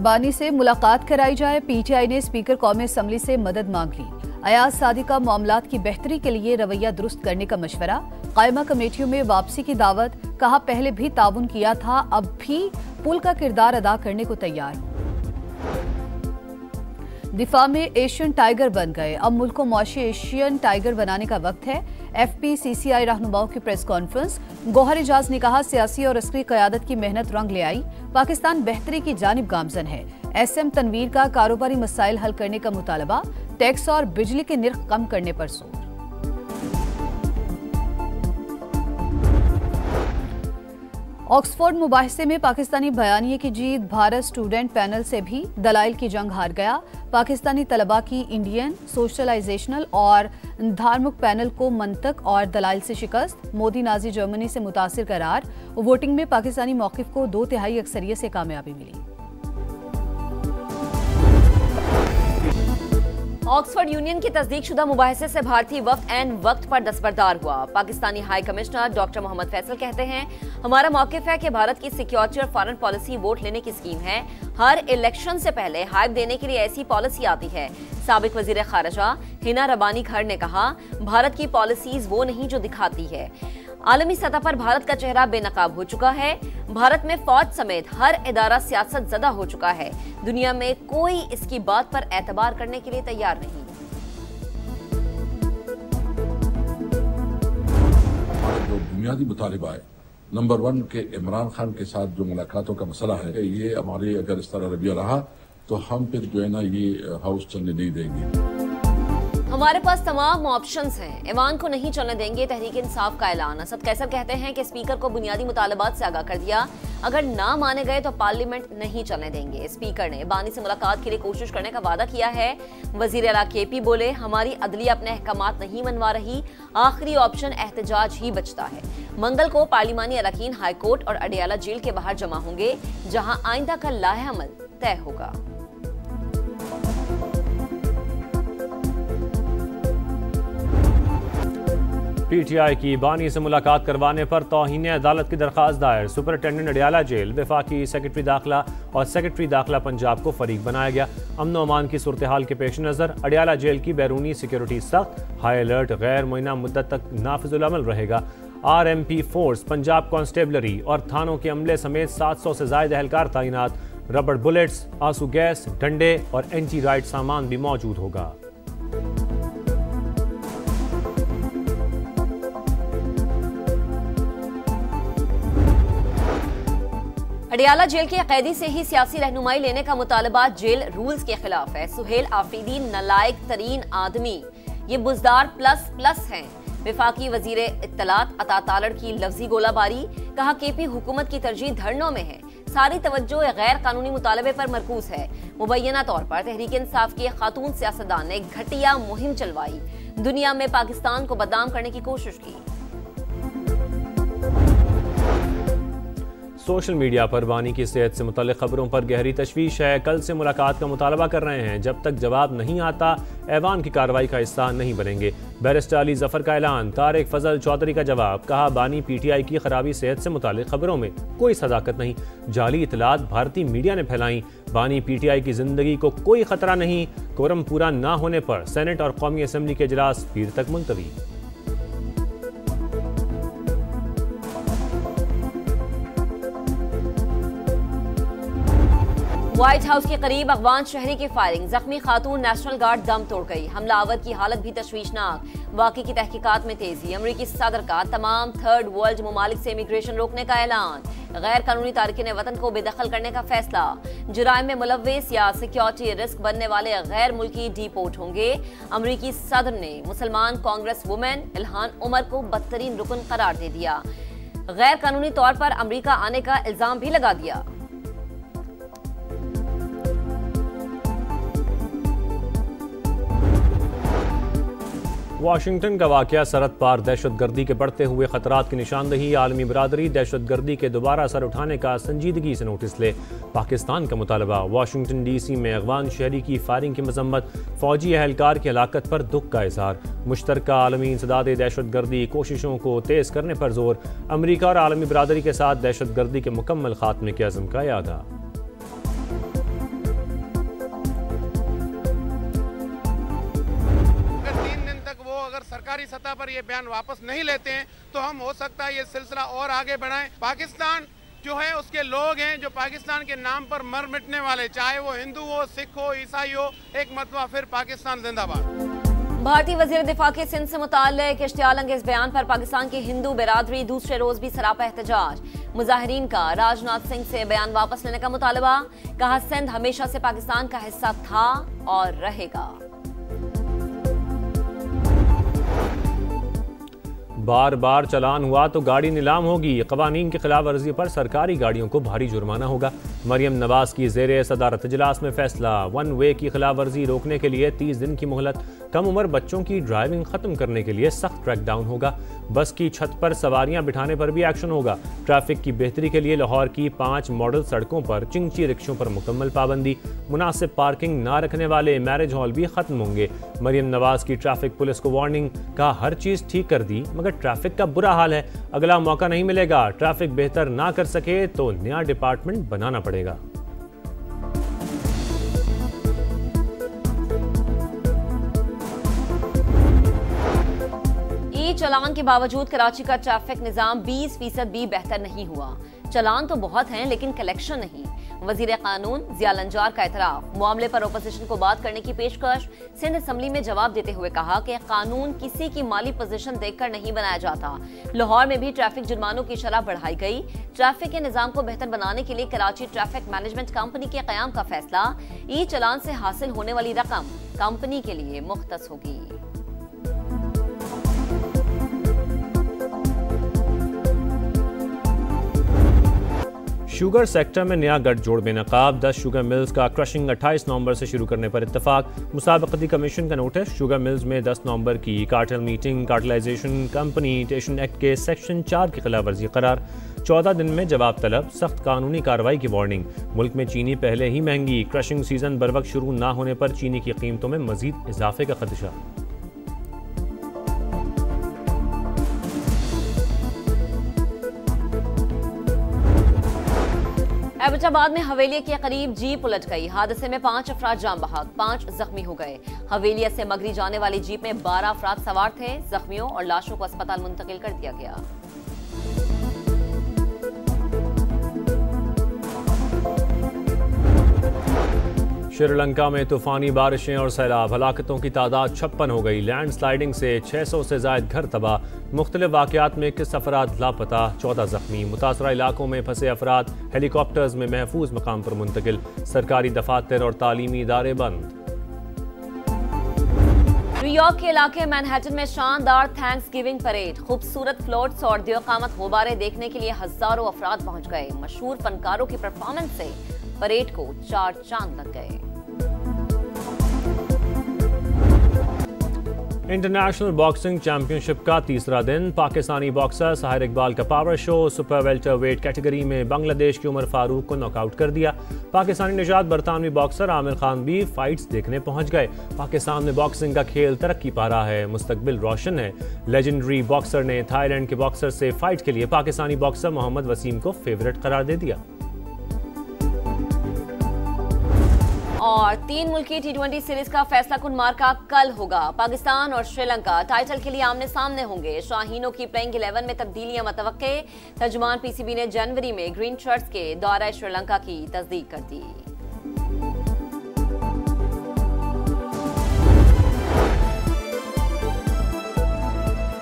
बानी से मुलाकात कराई जाए। पीटीआई ने स्पीकर कौमी असम्बली से मदद मांग ली। अयाज सादी का मामलात की बेहतरी के लिए रवैया दुरुस्त करने का मशवरा। कायमा कमेटियों में वापसी की दावत। कहा पहले भी ताउन किया था, अब भी पुल का किरदार अदा करने को तैयार। दिफा में एशियन टाइगर बन गए। अब मुल्क को मुआशी एशियन टाइगर बनाने का वक्त है। FPCCI रहनुमाओं की प्रेस कॉन्फ्रेंस। गौहर एजाज ने कहा सियासी और अस्करी क़यादत की मेहनत रंग ले आई। पाकिस्तान बेहतरी की जानिब गामजन है। SM तनवीर का कारोबारी मसाइल हल करने का मुतालबा। टैक्स और बिजली के निर्ख कम करने पर जोर। ऑक्सफोर्ड मुबाहिसे में पाकिस्तानी बयानिए की जीत। भारत स्टूडेंट पैनल से भी दलाइल की जंग हार गया। पाकिस्तानी तलबा की इंडियन सोशलाइजेशनल और धार्मिक पैनल को मंतक और दलाइल से शिकस्त। मोदी नाजी जर्मनी से मुतासिर करार। वोटिंग में पाकिस्तानी मौक़िफ़ को 2/3 अक्सरियत से कामयाबी मिली। ऑक्सफोर्ड यूनियन की तस्दीकशुदा मुबाहिसे से भारतीय वफ्द एन वक्त पर दस्तबरदार हुआ। Pakistani high commissioner doctor Mohammad Faisal कहते हैं, हमारा मौक़िफ़ है कि भारत की सिक्योरिटी और फॉरेन पॉलिसी वोट लेने की स्कीम है। हर इलेक्शन से पहले हाइप देने के लिए ऐसी पॉलिसी आती है। साबिक वज़ीर ख़ारिजा हिना रबानी खर ने कहा, भारत की पॉलिसीज वो नहीं जो दिखाती है। आलमी सतह पर भारत का चेहरा बेनकाब हो चुका है। भारत में फौज समेत हर इदारा सियासत ज़दा हो चुका है। दुनिया में कोई इसकी बात पर एतबार करने के लिए तैयार नहीं। जो बुनियादी मुतालिबा है, नंबर 1 के इमरान खान के साथ जो मुलाकातों का मसला है, ये हमारी अगर इस तरह रवैया रहा तो हम फिर जो है ना ये हाउस चलने नहीं देंगे। हमारे पास तमाम ऑप्शंस हैं। ईवान को नहीं चलने देंगे, तहरीक इंसाफ का ऐलान। असद कैसर कहते हैं कि स्पीकर को बुनियादी मुतालबात से आगाह कर दिया, अगर ना माने गए तो पार्लियामेंट नहीं चलने देंगे। स्पीकर ने बानी से मुलाकात के लिए कोशिश करने का वादा किया है। वजीर आला KP बोले, हमारी अदलिया अपने अहकामात नहीं मनवा रही, आखिरी ऑप्शन एहतजाज ही बचता है। मंगल को पार्लिमानी अरकान हाई कोर्ट और अडियाला जेल के बाहर जमा होंगे, जहां आइंदा का लाहे अमल तय होगा। PTI की बानी से मुलाकात करवाने पर तौहीन अदालत की दरखास्त दायर। सुपरिटेंडेंट अडियाला जेल, वफाकी सेक्रेटरी दाखिला और सेक्रेटरी दाखिला पंजाब को फरीक बनाया गया। अमन अमान की सूरत हाल के पेश नज़र अडियाला जेल की बैरूनी सिक्योरिटी सख्त, हाई अलर्ट गैर मुय्यना मुद्दत तक नाफिजुल अमल रहेगा। RMP फोर्स, पंजाब कांस्टेबलरी और थानों के अमले समेत 700 से ज़ायद एहलकार तैनात। रबड़ बुलेट्स, आंसू गैस, डंडे और एंटी राइट सामान भी मौजूद होगा। अडियाला जेल के कैदी से ही सियासी रहनुमाई लेने का मुतालबा जेल रूल्स के खिलाफ है। सुहेल आफरीदी नालायक तरीन आदमी, ये बुजदार प्लस हैं। वफाकी वजीर इत्तलात अता तालड़ की लफ्जी गोलाबारी। कहा KP हुकूमत की तरजीह धरनों में है, सारी तवज्जो गैर कानूनी मुतालबे पर मरकूज है। मुबैना तौर पर तहरीक इंसाफ के खातून सियासतदान ने घटिया मुहिम चलवाई, दुनिया में पाकिस्तान को बदनाम करने की कोशिश की। सोशल मीडिया पर बानी की सेहत से मुतल्लिक़ खबरों पर गहरी तशवीश है। कल से मुलाकात का मुतालबा कर रहे हैं। जब तक जवाब नहीं आता ऐवान की कार्रवाई का हिस्सा नहीं बनेंगे। बैरिस्टर अली जफर का ऐलान। तारिक फजल चौधरी का जवाब। कहा, बानी PTI की खराबी सेहत से मुताल्लिक़ खबरों में कोई सदाकत नहीं, जाली इतलात भारतीय मीडिया ने फैलाई। बानी PTI की जिंदगी को कोई खतरा नहीं। कोरम पूरा न होने पर सेनेट और कौमी असम्बली के इजलास पीर तक मुलतवी। व्हाइट हाउस के करीब अफगान शहरी की फायरिंग, जख्मी खातून नेशनल गार्ड दम तोड़ गई। हमलावर की हालत भी तशवीशनाक। वाक़े की तहकीकात में तेजी। अमरीकी सदर का तमाम थर्ड वर्ल्ड ममालिक से इमिग्रेशन रोकने का ऐलान। गैर कानूनी तारकिन वतन को बेदखल करने का फैसला। जुराइम में मुलव्विस या सिक्योरिटी रिस्क बनने वाले गैर मुल्की डिपोर्ट होंगे। अमरीकी सदर ने मुसलमान कांग्रेस वुमेन इल्हान उमर को बदतरीन रुकन करार दे दिया। गैर कानूनी तौर पर अमरीका आने का इल्जाम भी लगा दिया। वाशिंगटन का वाक़या सरहद पार दहशतगर्दी के बढ़ते हुए खतरात की निशानदही। आलमी बरादरी दहशतगर्दी के दोबारा सर उठाने का संजीदगी से नोटिस ले। पाकिस्तान का मुतालबा। वाशिंगटन DC में अफगान शहरी की फायरिंग की मजम्मत। फौजी एहलकार की हलाकत पर दुख का इज़हार। मुश्तरका आलमी इंसदाद दहशतगर्दी कोशिशों को तेज़ करने पर जोर। अमरीका और आलमी बरादरी के साथ दहशतगर्दी के मुकम्मल खात्मे के अज़्म का यादा। सरकारी सतह पर ये बयान वापस नहीं लेते हैं तो हम हो सकता है ये सिलसिला और आगे बढ़ाएं। पाकिस्तान जो है उसके लोग हैं जो पाकिस्तान के नाम पर मर मिटने वाले, चाहे वो हिंदू हो, सिख हो, ईसाई हो, एक मरतबा फिर पाकिस्तान जिंदाबाद। भारतीय वजीर दिफा के सिंध से मुताल्लिक इश्तियाल अंगेज बयान पर पाकिस्तान की हिंदू बिरादरी दूसरे रोज भी सरापा एहतजाज। मुजाहिरीन का राजनाथ सिंह से बयान वापस लेने का मुतालबा। कहा सिंध हमेशा से पाकिस्तान का हिस्सा था और रहेगा। बार बार चालान हुआ तो गाड़ी नीलाम होगी। कवानीन की खिलाफ वर्जी पर सरकारी गाड़ियों को भारी जुर्माना होगा। मरियम नवाज की जेर सदारत इजलास में फैसला। वन वे की खिलाफ वर्जी रोकने के लिए 30 दिन की मोहलत। कम उम्र बच्चों की ड्राइविंग खत्म करने के लिए सख्त क्रैकडाउन होगा। बस की छत पर सवारियां बिठाने पर भी एक्शन होगा। ट्रैफिक की बेहतरी के लिए लाहौर की 5 मॉडल सड़कों पर चिंची रिक्शों पर मुकम्मल पाबंदी। मुनासिब पार्किंग ना रखने वाले मैरिज हॉल भी खत्म होंगे। मरियम नवाज की ट्रैफिक पुलिस को वार्निंग। कहा हर चीज ठीक कर दी मगर ट्रैफिक का बुरा हाल है, अगला मौका नहीं मिलेगा। ट्रैफिक बेहतर ना कर सके तो नया डिपार्टमेंट बनाना पड़ेगा। चालान के बावजूद कराची का ट्रैफिक निजाम 20% भी बेहतर नहीं हुआ। चालान तो बहुत हैं लेकिन कलेक्शन नहीं। वजीर कानून ज़िया लंजार का एतराफ। मामले पर ओपोजिशन को बात करने की पेशकश। सिंध असम्बली में जवाब देते हुए कहा कि कानून किसी की माली पोजीशन देखकर नहीं बनाया जाता। लाहौर में भी ट्रैफिक जुर्मानों की शरह बढ़ाई गई। ट्रैफिक के निजाम को बेहतर बनाने के लिए कराची ट्रैफिक मैनेजमेंट कंपनी के कयाम का फैसला। ई चालान से हासिल होने वाली रकम कंपनी के लिए मुख्तस होगी। शुगर सेक्टर में नया गठजोड़ बेनकाब। 10 शुगर मिल्स का क्रशिंग 28 नवंबर से शुरू करने पर इत्तेफाक। मुसाबकती कमीशन का नोटिस। शुगर मिल्स में 10 नवंबर की कार्टेल मीटिंग। कार्टेलाइजेशन कंपनीटेशन एक्ट के सेक्शन 4 की खिलाफ वर्जी करार। 14 दिन में जवाब तलब। सख्त कानूनी कार्रवाई की वार्निंग। मुल्क में चीनी पहले ही महंगी। क्रशिंग सीजन बर वक्त शुरू ना होने पर चीनी की कीमतों में मजीद इजाफे का खदशा। एबटाबाद में हवेलिया के करीब जीप उलट गई। हादसे में 5 अफराद जान बहक, 5 जख्मी हो गए। हवेलिया से मगरी जाने वाली जीप में 12 अफराद सवार थे। जख्मियों और लाशों को अस्पताल मुंतकिल कर दिया गया। श्रीलंका में तूफानी बारिशें और सैलाब। हलाकतों की तादाद 56 हो गई। लैंड स्लाइडिंग से 600 से ज्यादा घर तबाह। मुख्तलिफ वाक़यात में 21 अफराद लापता, 14 जख्मी। मुतासरा इलाकों में फंसे अफराद हेलीकॉप्टर्स में महफूज मकाम पर मुंतकिल। सरकारी दफातर और तालीमी इदारे बंद। न्यूयॉर्क के इलाके मैनहट्टन में शानदार थैंक्स गिविंग परेड। खूबसूरत फ्लोट्स और दियोकामत गुब्बारे देखने के लिए हजारों अफराद पहुंच गए। मशहूर फनकारों की परफॉर्मेंस से परेड को 4 चांद लग गए। इंटरनेशनल बॉक्सिंग चैंपियनशिप का तीसरा दिन। पाकिस्तानी बॉक्सर साहिर इकबाल का power show. Super welter weight category में बांग्लादेश की उमर फारूक को नॉकआउट कर दिया। पाकिस्तानी निजात बरतानवी बॉक्सर आमिर खान भी फाइट्स देखने पहुंच गए। पाकिस्तान में बॉक्सिंग का खेल तरक्की पा रहा है, मुस्तकबिल रोशन है। लेजेंडरी बॉक्सर ने थाईलैंड के बॉक्सर से फाइट के लिए पाकिस्तानी बॉक्सर मोहम्मद वसीम को फेवरेट करार दे दिया। और 3 मुल्की T20 सीरीज का फैसला कुन मार्का कल होगा। पाकिस्तान और श्रीलंका टाइटल के लिए आमने सामने होंगे। शाहीनों की प्लेइंग 11 में तब्दीलियां मतवक्के। तर्जुमान PCB ने जनवरी में ग्रीन शर्ट्स के दौरा श्रीलंका की तस्दीक कर दी।